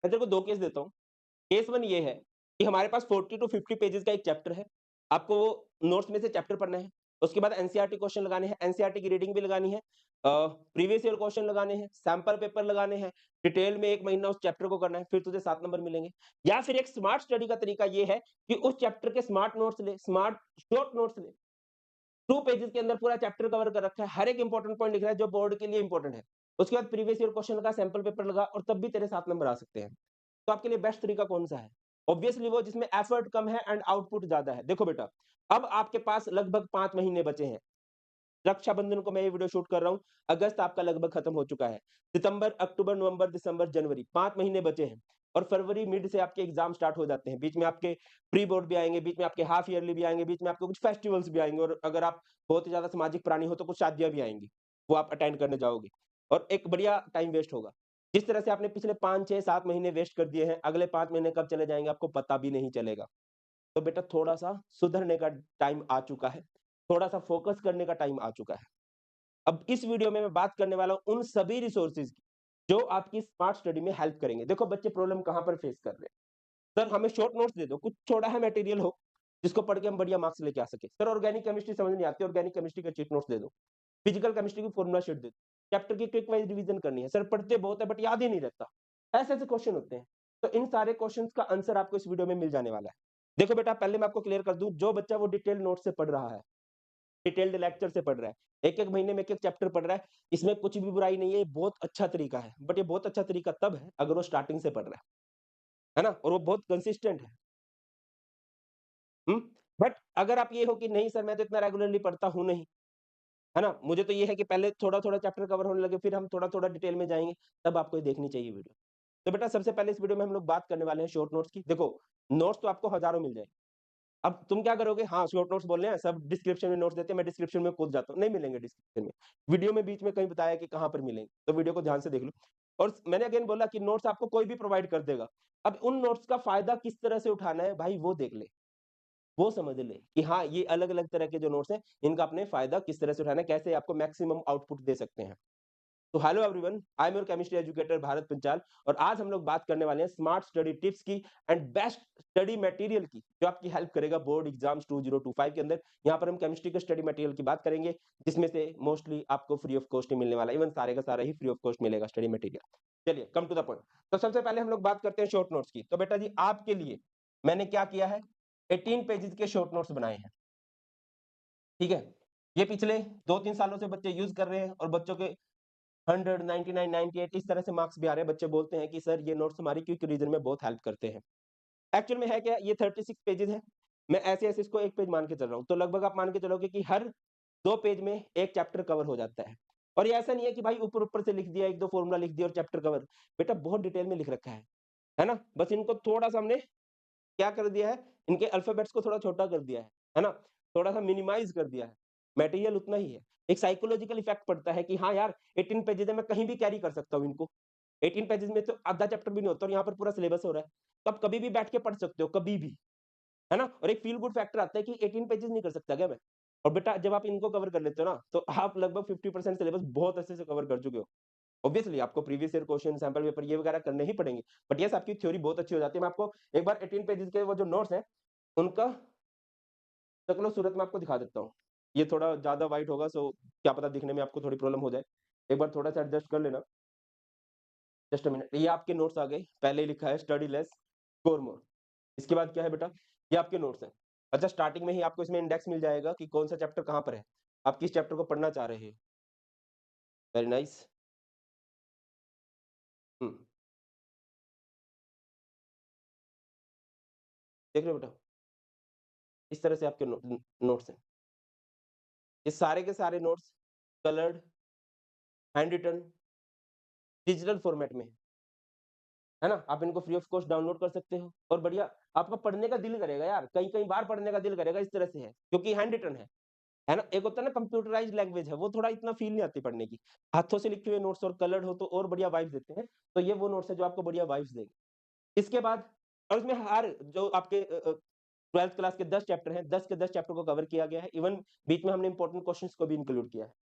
मैं तेरे को 2 केस देता हूँ। केस 1 ये है कि हमारे पास 40 टू 50 पेजेज़ का एक चैप्टर है। आपको नोट्स में से चैप्टर पढ़ना है। उसके बाद एनसीईआरटी क्वेश्चन लगाने हैं, एनसीईआरटी की रीडिंग भी लगानी है। प्रीवियस ईयर क्वेश्चन लगाने हैं, सैंपल पेपर लगाने हैं, डिटेल में 1 महीना उस चैप्टर को करना है, फिर तुझे 7 नंबर मिलेंगे। या फिर एक स्मार्ट स्टडी का तरीका ये है कि उस चैप्टर के स्मार्ट नोट्स ले, स्मार्ट शॉर्ट नोट्स ले। 2 पेजेज़ के अंदर पूरा चैप्टर कवर कर रखा है, हर एक इंपॉर्टेंट पॉइंट लिख रहा है जो बोर्ड के लिए इंपॉर्टेंट है। उसके बाद प्रीवियस ईयर क्वेश्चन का सैंपल पेपर लगा और तब भी तेरे 7 नंबर आ सकते हैं। तो आपके लिए बेस्ट तरीका कौन-सा है? ऑब्वियसली वो जिसमें एफर्ट कम है एंड आउटपुट ज़्यादा है। देखो बेटा, अब आपके पास लगभग 5 महीने बचे हैं। रक्षाबंधन को मैं ये वीडियो शूट कर रहा हूँ, अगस्त आपका लगभग खत्म हो चुका है। सितंबर, अक्टूबर, नवंबर, दिसंबर, जनवरी 5 महीने बचे हैं और फरवरी मिड से आपके एग्ज़ाम स्टार्ट हो जाते हैं। बीच में आपके प्री बोर्ड भी आएँगे, बीच में आपके हाफ ईयरली भी आएँगे, बीच में आपके कुछ फेस्टिवल्स भी आएँगे और अगर आप बहुत ही ज़्यादा सामाजिक प्राणी हो तो कुछ शादियाँ भी आएँगी, वो आप अटेंड करने जाओगे और एक बढ़िया टाइम वेस्ट होगा। जिस तरह से आपने पिछले 5, 6, 7 महीने वेस्ट कर दिए हैं, अगले 5 महीने कब चले जाएँगे आपको पता भी नहीं चलेगा। तो बेटा थोड़ा-सा सुधरने का टाइम आ चुका है, थोड़ा-सा फोकस करने का टाइम आ चुका है। अब इस वीडियो में मैं बात करने वाला हूँ उन सभी रिसोर्सेज की, जो आपकी स्मार्ट स्टडी में हेल्प करेंगे। देखो बच्चे प्रॉब्लम कहाँ पर फेस कर रहे हैं। सर हमें शॉर्ट नोट्स दे दो, कुछ छोड़ा है मटेरियल हो, जिसको पढ़ के हम बढ़िया मार्क्स लेके आ सके। सर ऑर्गेनिक केमिस्ट्री समझ नहीं आती, ऑर्गेनिक केमिस्ट्री के चीट नोट्स दे दो। फिजिकल केमिस्ट्री की फॉर्मूला शीट दे दो। चैप्टर की क्विक वाइज रिवीजन करनी है। सर पढ़ते बहुत है बट याद ही नहीं रहता। ऐसे-ऐसे क्वेश्चन होते हैं। तो इन सारे क्वेश्चंस का आंसर आपको इस वीडियो में मिल जाने वाला है। देखो बेटा पहले मैं आपको क्लियर कर दूँ, जो बच्चा वो डिटेल नोट से पढ़ रहा है, डिटेल्ड लेक्चर से पढ़ रहा है, एक-एक महीने में एक-एक चैप्टर पढ़ रहा है, इसमें कुछ भी बुराई नहीं है, ये बहुत अच्छा तरीका है। बट ये बहुत अच्छा तरीका तब है अगर वो स्टार्टिंग से पढ़ रहा है ना? और वो बहुत कंसिस्टेंट है। हुँ? बट अगर आप ये हो कि नहीं सर मैं तो इतना रेगुलरली पढ़ता हूँ नहीं, है ना? मुझे तो ये है कि पहले थोड़ा-थोड़ा चैप्टर कवर होने लगे, फिर हम थोड़ा-थोड़ा डिटेल में जाएँगे, तब आपको ये देखनी चाहिए वीडियो। तो बेटा सबसे पहले इस वीडियो में हम लोग बात करने वाले हैं शॉर्ट नोट्स की। देखो, नोट्स तो आपको हज़ारों मिल जाएँगे। अब तुम क्या करोगे? हाँ, शॉर्ट नोट्स बोल रहे हैं, सब डिस्क्रिप्शन में नोट्स देते हैं, मैं डिस्क्रिप्शन में कूद जाता हूँ। नहीं मिलेंगे डिस्क्रिप्शन में। वीडियो में बीच में कहीं बताया कि कहाँ पर मिलेंगे, तो वीडियो को ध्यान से देख लो। और मैंने अगेन बोला कि नोट्स आपको कोई भी प्रोवाइड कर देगा। अब उन नोट्स का फ़ायदा किस तरह से उठाना है, भाई वो देख ले। वो समझ ले कि हाँ, ये अलग-अलग तरह के जो नोट्स हैं, इनका आपने फ़ायदा किस तरह से उठाना है, कैसे आपको मैक्सिमम आउटपुट दे सकते हैं। तो hello everyone, I am your chemistry educator Bharat Panchal और आज हम लोग बात करने वाले हैं स्मार्ट स्टडी टिप्स की एंड बेस्ट स्टडी मटेरियल की, जो आपकी हेल्प करेगा बोर्ड एग्जाम्स 2025 के अंदर। यहाँ पर हम केमिस्ट्री के स्टडी मटेरियल की बात करेंगे, जिसमें से मोस्टली आपको फ्री ऑफ कॉस्ट ही मिलने वाला है, इवन सारे का सारा ही फ्री ऑफ कॉस्ट मिलेगा स्टडी मटेरियल। चलिए कम टू द पॉइंट। तो सबसे पहले हम लोग बात करते हैं शॉर्ट नोट्स की। तो बेटा जी आपके लिए मैंने क्या किया है, 18 पेजेस के शॉर्ट नोट्स बनाए हैं। ठीक है, ये पिछले 2-3 सालों से बच्चे यूज कर रहे हैं और बच्चों के 100, 99, 98 इस तरह से मार्क्स भी आ रहे हैं। बच्चे बोलते हैं कि सर ये नोट्स हमारी क्विक रीजन में बहुत हेल्प करते हैं। एक्चुअल में है क्या, ये 36 पेजेज़ है। मैं ऐसे-ऐसे इसको 1 पेज मान के चल रहा हूँ। तो लगभग आप मान के चलोगे कि हर 2 पेज में 1 चैप्टर कवर हो जाता है। और ये ऐसा नहीं है कि भाई ऊपर-ऊपर से लिख दिया, 1-2 फॉर्मूला लिख दिया और चैप्टर कवर। बेटा बहुत डिटेल में लिख रखा है ना? बस इनको थोड़ा-सा हमने क्या कर दिया है, इनके अल्फ़ाबेट्स को थोड़ा छोटा कर दिया है ना? थोड़ा-सा मिनिमाइज़ कर दिया है, मटेरियल उतना ही है। एक साइकोलॉजिकल इफ़ेक्ट पड़ता है कि हाँ यार, 18 पेजेज़ है, मैं कहीं भी कैरी कर सकता हूँ इनको। 18 पेजेज़ में तो आधा चैप्टर भी नहीं होता और यहाँ पर पूरा सिलेबस हो रहा है। तो आप कभी भी बैठ के पढ़ सकते हो, कभी भी, है ना? और एक फ़ील गुड फैक्टर आता है कि 18 पेजेज़ नहीं कर सकता क्या मैं? और बेटा जब आप इनको कवर कर लेते हो ना, तो आप लगभग 50% सिलेबस बहुत अच्छे से कवर कर चुके हो। ऑब्वियसली आपको previous year question, sample paper ये वगैरह करने ही पड़ेंगे। बट येस आपकी थ्योरी बहुत अच्छी हो जाती है। मैं आपको एक बार 18 पेजेज़ के वो जो नोट्स हैं उनका शक्लो सूरत मैं आपको दिखा देता हूँ। ये थोड़ा ज़्यादा वाइट होगा सो क्या पता दिखने में आपको थोड़ी प्रॉब्लम हो जाए। एक बार थोड़ा-सा एडजस्ट कर लेना। Just a minute. ये आपके नोट्स आ गए। पहले ही लिखा है स्टडी लेस, स्कोर मोर। इसके बाद क्या है बेटा? ये आपके नोट्स हैं। अच्छा स्टार्टिंग में ही आपको इसमें इंडेक्स मिल जाएगा कि कौन-सा चैप्टर कहाँ पर है। आप किस चैप्टर को पढ़ना चाह रहे हैं। Very nice. हुँ, देख रहे हो बेटा? इस तरह से आपके नोट्स हैं। ये सारे के सारे notes coloured, hand written, digital format में। है ना? आप इनको फ्री ऑफ कॉस्ट डाउनलोड कर सकते हो और बढ़िया आपका पढ़ने का दिल करेगा यार, कई-कई बार पढ़ने का दिल करेगा इस तरह से है, क्योंकि हैंड रिटन है ना? एक होता है ना कंप्यूटराइज्ड लैंग्वेज है, वो थोड़ा इतना फ़ील नहीं आती पढ़ने की। हाथों से लिखे हुए नोट्स और कलर्ड हो तो और बढ़िया वाइब्स देते हैं, तो ये वो नोट्स है जो आपको बढ़िया वाइब्स देंगे। इसके बाद और इसमें हर जो आपके 12th क्लास के 10 चैप्टर हैं, 10 के 10 चैप्टर को कवर किया गया है, इवन बीच में हमने इंपॉर्टेंट क्वेश्चंस को भी इंक्लूड किया है।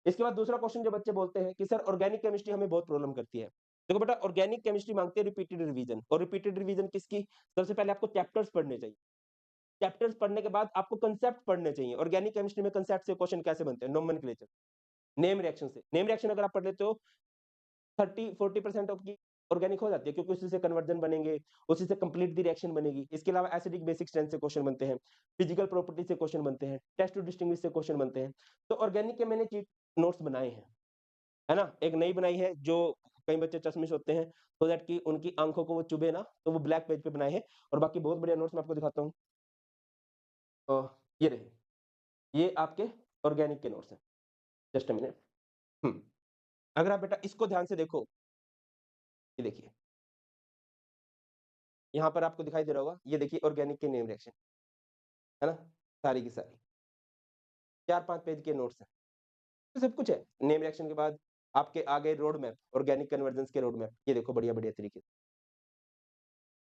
इसके बाद दूसरा क्वेश्चन जो बच्चे बोलते हैं कि सर ऑर्गेनिक केमिस्ट्री हमें बहुत प्रॉब्लम करती है। देखो बेटा ऑर्गेनिक केमिस्ट्री मांगती है रिपीटेड रिवीजन, और रिपीटेड रिवीजन किसकी? सबसे पहले आपको चैप्टर्स पढ़ने चाहिए। चैप्टर्स पढ़ने के बाद आपको कांसेप्ट पढ़ने चाहिए। ऑर्गेनिक केमिस्ट्री में कांसेप्ट से क्वेश्चन कैसे बनते हैं? नोमेनक्लेचर, नेम रिएक्शन से। नेम रिएक्शन अगर आप पढ़ लेते हो 30-40% आपकी ऑर्गेनिक हो जाती है, क्योंकि उसी से कन्वर्जन बनेंगे, उसी से कंप्लीट द रिएक्शन बनेगी। इसके अलावा एसिडिक बेसिक स्ट्रेंथ से क्वेश्चन बनते हैं, फिजिकल प्रॉपर्टी से क्वेश्चन बनते हैं, टेस्ट टू डिस्टिंग्विश से क्वेश्चन बनते हैं। तो ऑर्गेनिक के मैंने चीट नोट्स बनाए हैं, है ना? एक नई बनाई है जो कई बच्चे चश्मिश होते हैं, सो दैट कि उनकी आंखों को वो चुभे ना, तो वो ब्लैक पेज पे बनाए हैं, और बाकी बहुत बढ़िया नोट्स मैं आपको दिखाता हूँ। ये रहे, ये आपके ऑर्गेनिक के नोट्स हैं। Just a minute. हुँ, अगर आप बेटा इसको ध्यान से देखो, ये देखिए, यहाँ पर आपको दिखाई दे रहा होगा, ये देखिए ऑर्गेनिक के नेम रिएक्शन, है ना? सारी की सारी, 4-5 पेज के नोट्स हैं, तो सब कुछ है। नेम रिएक्शन के बाद आपके आ गए रोड मैप, ऑर्गेनिक कन्वर्जेंस के रोड मैप, ये देखो बढ़िया-बढ़िया तरीके से।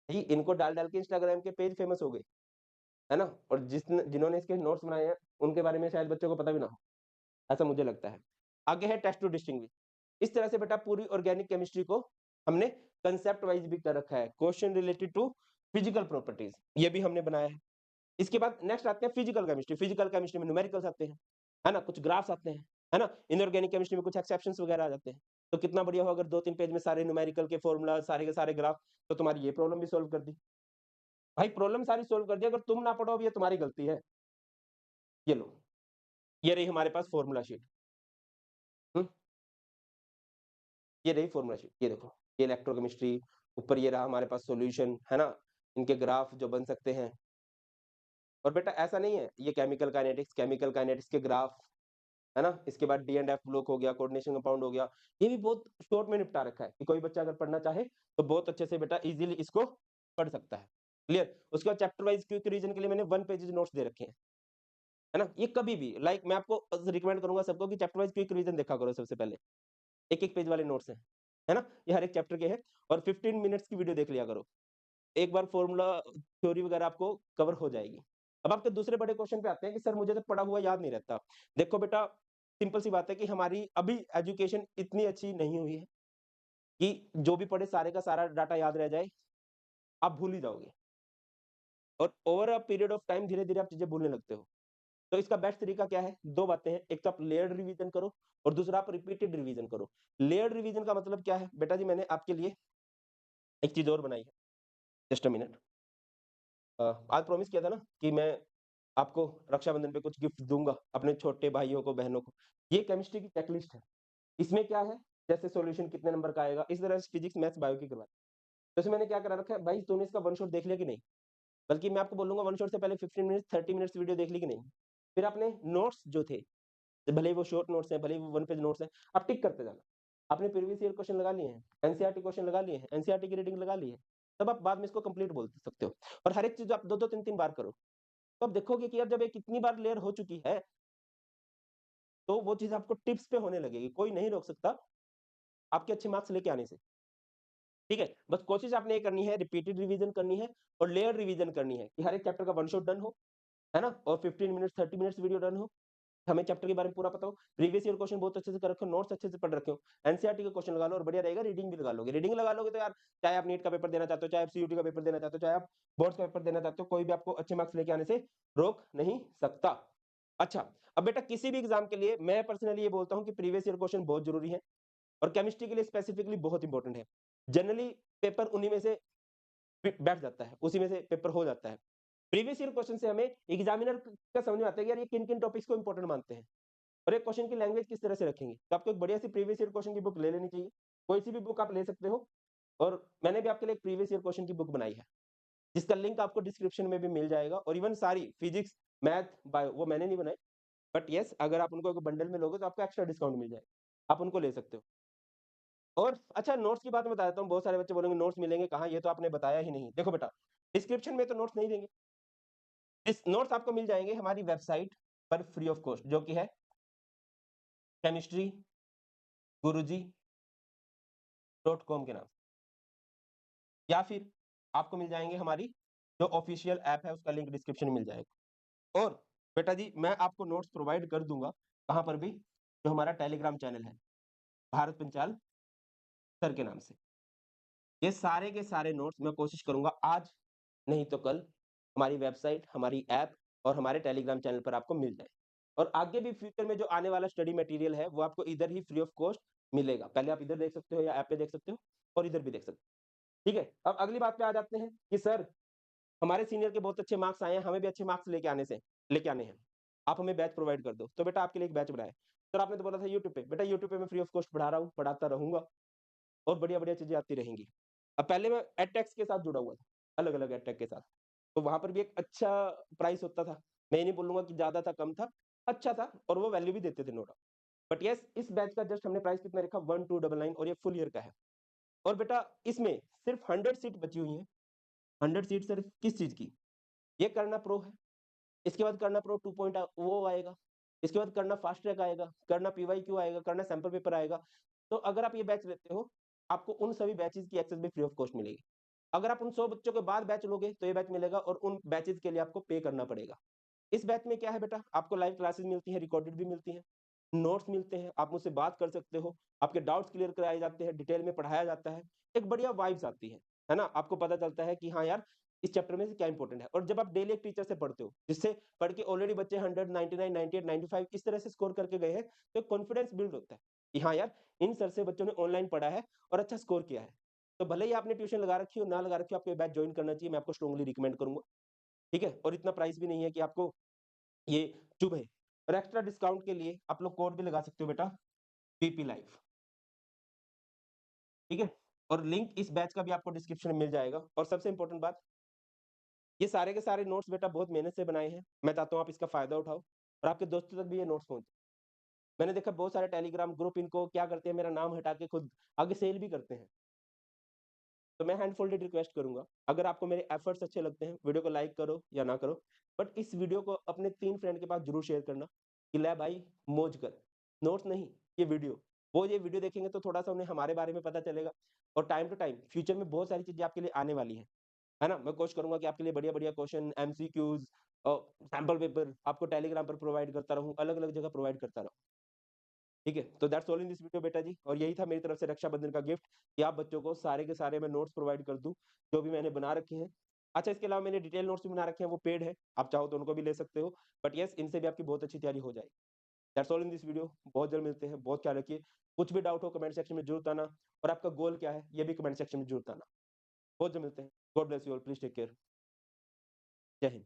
जी, इनको डाल-डाल के इंस्टाग्राम के पेज फेमस हो गए, है ना? और जिन्होंने इसके नोट्स बनाए हैं, उनके बारे में शायद बच्चों को पता भी ना हो, ऐसा मुझे लगता है। आगे है टेस्ट टू डिस्टिंग्विश। इस तरह से बेटा पूरी ऑर्गेनिक केमिस्ट्री को हमने कांसेप्ट वाइज़ भी कर रखा है। Question related to physical properties, ये भी हमने बनाया है। इसके बाद नेक्स्ट आते हैं फिजिकल केमिस्ट्री। फिजिकल केमिस्ट्री में न्यूमेरिकल्स आते हैं, है ना? कुछ ग्राफ्स आते हैं, है ना? इनऑर्गेनिक केमिस्ट्री में कुछ एक्सेप्शंस वगैरह आ जाते हैं। तो कितना बढ़िया हो अगर 2-3 पेज में सारे न्यूमेरिकल के फॉर्मूला, सारे के सारे ग्राफ, तो तुम्हारी ये प्रॉब्लम भी सॉल्व कर दी। भाई प्रॉब्लम सारी सॉल्व कर दी, अगर तुम ना पढ़ो अब ये तुम्हारी गलती है। ये लो, ये रही हमारे पास फॉर्मूला शीट। हुँ, ये रही फॉर्मूला शीट, ये देखो, ये इलेक्ट्रोकेमिस्ट्री, ऊपर ये रहा हमारे पास सॉल्यूशन, है ना? इनके ग्राफ जो बन सकते हैं। और बेटा ऐसा नहीं है, ये केमिकल काइनेटिक्स के ग्राफ, है ना? इसके बाद डी एंड एफ ब्लॉक हो गया, कोऑर्डिनेशन कंपाउंड हो गया। ये भी बहुत शॉर्ट में निपटा रखा है कि कोई बच्चा अगर पढ़ना चाहे, तो बहुत अच्छे से बेटा इज़िली इसको पढ़ सकता है। क्लियर? उसके बाद चैप्टर वाइज़ क्विक रिवीजन के लिए मैंने 1 पेजेज़ नोट्स दे रखे हैं, है ना? ये कभी भी लाइक मैं आपको रिकमेंड करूँगा सबको कि चैप्टर वाइज़ क्विक रिवीजन देखा करो सबसे पहले। 1-1 पेज वाले नोट्स हैं, है ना? ये हर एक चैप्टर के हैं, और 15 मिनट्स की वीडियो देख लिया करो। एक बार फ़ॉर्मूला थ्योरी वगैरह आपको कवर हो जाएगी। अब आपके दूसरे बड़े क्वेश्चन पे आते हैं कि सर मुझे तो पढ़ा हुआ याद नहीं रहता। देखो बेटा, सिंपल सी बात है कि हमारी अभी एजुकेशन इतनी अच्छी नहीं हुई है कि जो भी पढ़े सारे का सारा डाटा याद रह जाए, आप भूल ही जाओगे, और over a period of time धीरे-धीरे आप चीज़ें भूलने लगते हो। तो इसका बेस्ट तरीका क्या है? 2 बातें हैं, एक तो आप लेयर्ड रिवीजन करो, और दूसरा आप रिपीटेड रिवीजन करो। लेयर्ड रिवीजन का मतलब क्या है? बेटा जी मैंने आपके लिए एक चीज़ और बनाई है, जस्ट अ मिनट। आज प्रॉमिस किया था ना कि मैं आपको रक्षाबंधन पे कुछ गिफ्ट दूँगा, अपने छोटे भाइयों को, बहनों को। ये केमिस्ट्री की चेकलिस्ट है। इसमें क्या है, जैसे सॉल्यूशन कितने नंबर का आएगा, इस तरह से फिजिक्स, मैथ्स, बायो की करवाई। तो इसमें मैंने क्या करा रखा है, भाई तूने इसका वन शॉट देख लिया कि नहीं? बल्कि मैं आपको बोलूँगा वन शॉट से पहले 15 मिनट्स, 30 मिनट्स वीडियो देख ली कि नहीं? फिर आपने नोट्स जो थे, भले ही वो शॉर्ट नोट्स हैं, भले ही वो वन पेज नोट्स हैं, आप टिक करते जाना। आपने प्रीवियस ईयर क्वेश्चन लगा लिए हैं, एनसीईआरटी क्वेश्चन लगा लिए हैं, एनसीईआरटी की रीडिंग लगा ली है, तब आप बाद में इसको कंप्लीट बोल सकते हो। और हर एक चीज़ आप 2-2 3-3 बार करो। तो आप देखोगे कि यार जब ये कितनी बार क्लियर हो चुकी है, तो वो चीज़ आपको टिप्स पे होने लगेगी। कोई नहीं रोक सकता आपके अच्छे मार्क्स लेके आने से। ठीक है? बस कोशिश आपने ये करनी है, रिपीटेड रिवीजन करनी है, और लेयर्ड रिवीजन करनी है कि हर एक चैप्टर का वन शॉट डन हो, है ना? और 15 मिनट्स, 30 मिनट्स वीडियो डन हो। हमें चैप्टर के बारे में पूरा पता हो, प्रीवियस ईयर क्वेश्चन बहुत अच्छे से कर रखे हो, नोट्स अच्छे से पढ़ रखे हो, एनसीईआरटी के क्वेश्चन लगा लो, और बढ़िया रहेगा रीडिंग भी लगा लोगे। रीडिंग लगा लोगे तो यार, चाहे आप नीट का पेपर देना चाहते हो, चाहे आप सीयूटी का पेपर देना चाहते हो, चाहे आप बोर्ड्स का पेपर देना चाहते हो, कोई भी आपको अच्छे मार्क्स लेके आने से रोक नहीं सकता। अच्छा, अब बेटा किसी भी एग्जाम के लिए मैं पर्सनली ये बोलता हूँ कि प्रीवियस ईयर क्वेश्चन बहुत जरूरी है, और केमिस्ट्री के लिए स्पेसिफिकली बहुत इंपॉर्टेंट है। जनरली पेपर उन्हीं में से बैठ जाता है, उसी में से पेपर हो जाता है। प्रीवियस ईयर क्वेश्चन से हमें एग्जामिनर का समझ में आता है कि यार ये किन-किन टॉपिक्स को इंपॉर्टेंट मानते हैं, और एक क्वेश्चन की लैंग्वेज किस तरह से रखेंगे। तो आपको एक बढ़िया सी प्रीवियस ईयर क्वेश्चन की बुक ले लेनी चाहिए। कोई सी भी बुक आप ले सकते हो, और मैंने भी आपके लिए एक प्रीवियस ईयर क्वेश्चन की बुक बनाई है, जिसका लिंक आपको डिस्क्रिप्शन में भी मिल जाएगा, और इवन सारी फिजिक्स, मैथ, बायो वो मैंने नहीं बनाई, बट येस अगर आप उनको एक बंडल में लोगे तो आपको एक्स्ट्रा डिस्काउंट मिल जाएगा। आप उनको ले सकते हो। और अच्छा नोट्स की बात मैं बता देता हूँ, बहुत सारे बच्चे बोलेंगे नोट्स मिलेंगे कहाँ? ये तो आपने बताया ही नहीं। देखो बेटा, डिस्क्रिप्शन में तो नोट्स नहीं देंगे। इस नोट्स आपको मिल जाएँगे हमारी वेबसाइट पर फ्री ऑफ कॉस्ट, जो कि है केमिस्ट्री गुरुजी.com के नाम से। या फिर आपको मिल जाएँगे हमारी जो ऑफिशियल ऐप है, उसका लिंक डिस्क्रिप्शन में मिल जाएगा। और बेटा जी मैं आपको नोट्स प्रोवाइड कर दूँगा, कहाँ पर भी? जो हमारा टेलीग्राम चैनल है, भारत पंचाल सर के नाम से। ये सारे के सारे नोट्स मैं कोशिश करूँगा आज नहीं तो कल हमारी वेबसाइट, हमारी ऐप और हमारे टेलीग्राम चैनल पर आपको मिल जाए। और आगे भी फ्यूचर में जो आने वाला स्टडी मटेरियल है, वो आपको इधर ही फ्री ऑफ कॉस्ट मिलेगा। पहले आप इधर देख सकते हो या ऐप पे देख सकते हो और इधर भी देख सकते हो। ठीक है? अब अगली बात पे आ जाते हैं कि सर हमारे सीनियर के बहुत अच्छे मार्क्स आए हैं, हमें भी अच्छे मार्क्स लेके आने हैं। आप हमें बैच प्रोवाइड कर दो। तो बेटा आपके लिए एक बैच बनाया। सर आपने तो बोला था यूट्यूब पे। बेटा यूट्यूब पे मैं फ्री ऑफ कॉस्ट पढ़ा रहा हूँ, पढ़ाता रहूँगा और बढ़िया-बढ़िया चीज़ें आती रहेंगी। अब पहले मैं एडटेक्स के साथ जुड़ा हुआ था, अलग-अलग एडटेक के साथ। तो वहाँ पर भी एक अच्छा प्राइस होता था। मैं ये नहीं बोलूँगा कि ज़्यादा था, कम था, अच्छा था और वो वैल्यू भी देते थे नो डाउट। बट येस इस बैच का जस्ट हमने प्राइस कितना रखा 1299 और ये फुल ईयर का है। और बेटा इसमें सिर्फ 100 सीट बची हुई हैं। 100 सीट सिर्फ किस चीज़ की? ये करना प्रो है। इसके बाद करना प्रो 2 पॉइंट वो आएगा। इसके बाद करना फास्ट ट्रैक आएगा, करना पीवाईक्यू आएगा, करना सैंपल पेपर आएगा। तो अगर आप ये बैच लेते हो, आपको उन सभी बैचेज़ की एक्सेस भी फ्री ऑफ कॉस्ट मिलेगी। अगर आप उन 100 बच्चों के बाद बैच लोगे, तो ये बैच मिलेगा और उन बैचेज़ के लिए आपको पे करना पड़ेगा। इस बैच में क्या है बेटा, आपको लाइव क्लासेस मिलती हैं, रिकॉर्डेड भी मिलती हैं, नोट्स मिलते हैं, आप मुझसे बात कर सकते हो, आपके डाउट्स क्लियर कराए जाते हैं, डिटेल में पढ़ाया जाता है, एक बढ़िया वाइब्स आती है ना? आपको पता चलता है कि हाँ यार, इस चैप्टर में से क्या इंपॉर्टेंट है और जब आप डेली एक टीचर से पढ़ते हो, जिससे पढ़ के ऑलरेडी बच्चे 100, 99, 98, 95 इस तरह से स्कोर करके गए हैं, तो एक कॉन्फिडेंस बिल्ड होता है कि हाँ यार, इन सर से बच्चों ने ऑनलाइन पढ़ा है और अच्छा स्कोर किया है। तो भले ही आपने ट्यूशन लगा रखी हो, ना लगा रखी हो, आपको ये बैच जॉइन करना चाहिए, मैं आपको स्ट्रांगली रिकमेंड करूँगा, ठीक है? और इतना प्राइस भी नहीं है कि आपको ये चुभे और एक्स्ट्रा डिस्काउंट के लिए आप लोग कोड भी लगा सकते हो बेटा, पीपी लाइव, ठीक है? और लिंक इस बैच का भी आपको डिस्क्रिप्शन में मिल जाएगा और सबसे इम्पोर्टेंट बात, ये सारे के सारे नोट्स बेटा बहुत मेहनत से बनाए हैं। मैं चाहता हूँ आप इसका फ़ायदा उठाओ और आपके दोस्तों तक भी ये नोट्स पहुँचे। मैंने देखा बहुत सारे टेलीग्राम ग्रुप इनको क्या करते हैं, मेरा नाम हटा के खुद आगे सेल भी करते हैं। तो मैं हैंड फोल्डेड रिक्वेस्ट करूँगा, अगर आपको मेरे एफर्ट्स अच्छे लगते हैं, वीडियो को लाइक करो या ना करो, बट इस वीडियो को अपने 3 फ्रेंड के पास ज़रूर शेयर करना कि ले भाई मौज कर। नोट्स नहीं, ये वीडियो। वो ये वीडियो देखेंगे तो थोड़ा-सा उन्हें हमारे बारे में पता चलेगा और टाइम टू टाइम फ्यूचर में बहुत सारी चीज़ें आपके लिए आने वाली हैं, है ना? मैं कोशिश करूँगा कि आपके लिए बढ़िया-बढ़िया क्वेश्चन, एमसीक्यूज़ सैंपल पेपर आपको टेलीग्राम पर प्रोवाइड करता रहूँ, अलग-अलग जगह प्रोवाइड करता रहूँ। ठीक है? तो that's all in this video बेटा जी और यही था मेरी तरफ से रक्षाबंधन का गिफ्ट कि आप बच्चों को सारे के सारे मैं नोट्स प्रोवाइड कर दूँ, जो भी मैंने बना रखे हैं। अच्छा इसके अलावा मैंने डिटेल नोट्स भी बना रखे हैं, वो पेड है, आप चाहो तो उनको भी ले सकते हो। बट येस इनसे भी आपकी बहुत अच्छी तैयारी हो जाएगी। That's all in this video बहुत जल्द मिलते हैं, बहुत ख्याल रखिए। कुछ भी डाउट हो कमेंट सेक्शन में ज़रूर बताना और आपका गोल क्या है, ये भी कमेंट सेक्शन में ज़रूर बताना। बहुत जल्द मिलते हैं। God bless you all, please take care. Jai Hind.